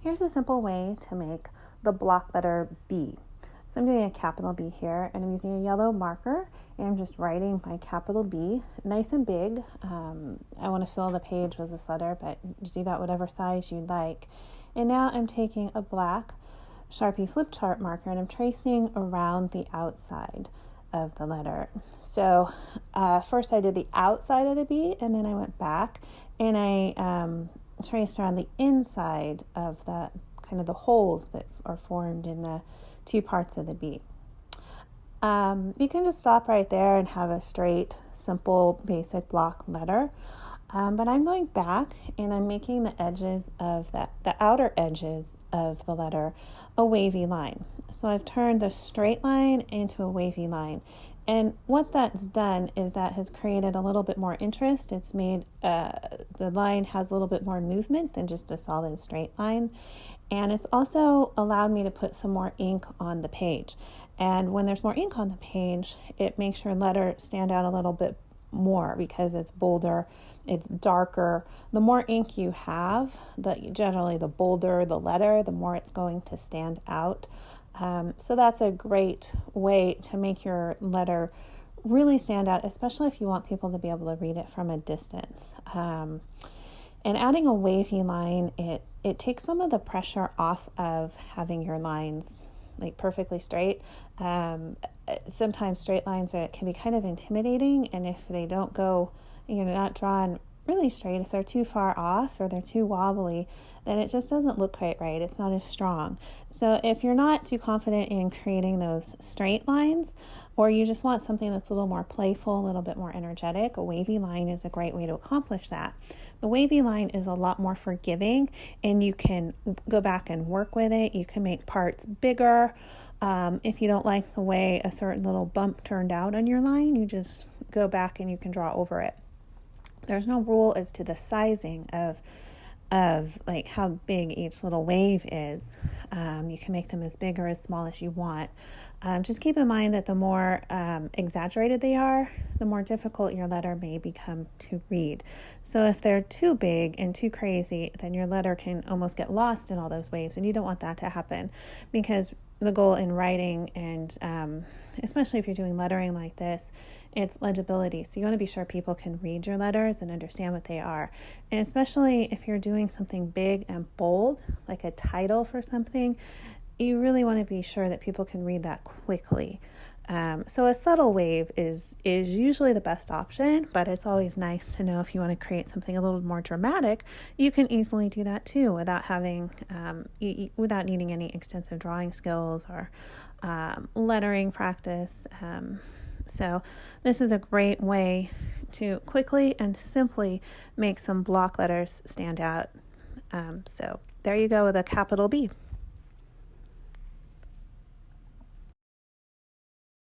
Here's a simple way to make the block letter B. So I'm doing a capital B here, and I'm using a yellow marker, and I'm just writing my capital B, nice and big. I want to fill the page with this letter, but you do that whatever size you'd like. And now I'm taking a black Sharpie flip chart marker, and I'm tracing around the outside of the letter. So first I did the outside of the B, and then I went back, and I traced around the inside of the kind of the holes that are formed in the two parts of the B. You can just stop right there and have a straight, simple, basic block letter. But I'm going back and I'm making the edges of the outer edges of the letter a wavy line. So I've turned the straight line into a wavy line. And what that's done is that has created a little bit more interest. It's made the line has a little bit more movement than just a solid straight line. And it's also allowed me to put some more ink on the page. And when there's more ink on the page, it makes your letter stand out a little bit more because it's bolder, it's darker. The more ink you have, generally the bolder the letter, the more it's going to stand out. So that's a great way to make your letter really stand out, especially if you want people to be able to read it from a distance. And adding a wavy line, it takes some of the pressure off of having your lines like perfectly straight. Sometimes straight lines can be kind of intimidating, and if they don't go, not drawn really straight, if they're too far off or they're too wobbly, then it just doesn't look quite right. It's not as strong. So if you're not too confident in creating those straight lines, or you just want something that's a little more playful, a little bit more energetic, a wavy line is a great way to accomplish that. The wavy line is a lot more forgiving, and you can go back and work with it. You can make parts bigger. If you don't like the way a certain little bump turned out on your line, you just go back and you can draw over it. There's no rule as to the sizing of like how big each little wave is. You can make them as big or as small as you want. Just keep in mind that the more exaggerated they are, the more difficult your letter may become to read. So if they're too big and too crazy, then your letter can almost get lost in all those waves, and you don't want that to happen, because the goal in writing, and especially if you're doing lettering like this, it's legibility. So you want to be sure people can read your letters and understand what they are. And especially if you're doing something big and bold, like a title for something, you really want to be sure that people can read that quickly. So a subtle wave is usually the best option, but it's always nice to know if you want to create something a little more dramatic, you can easily do that too without having, without needing any extensive drawing skills or lettering practice. So this is a great way to quickly and simply make some block letters stand out. So there you go with a capital B.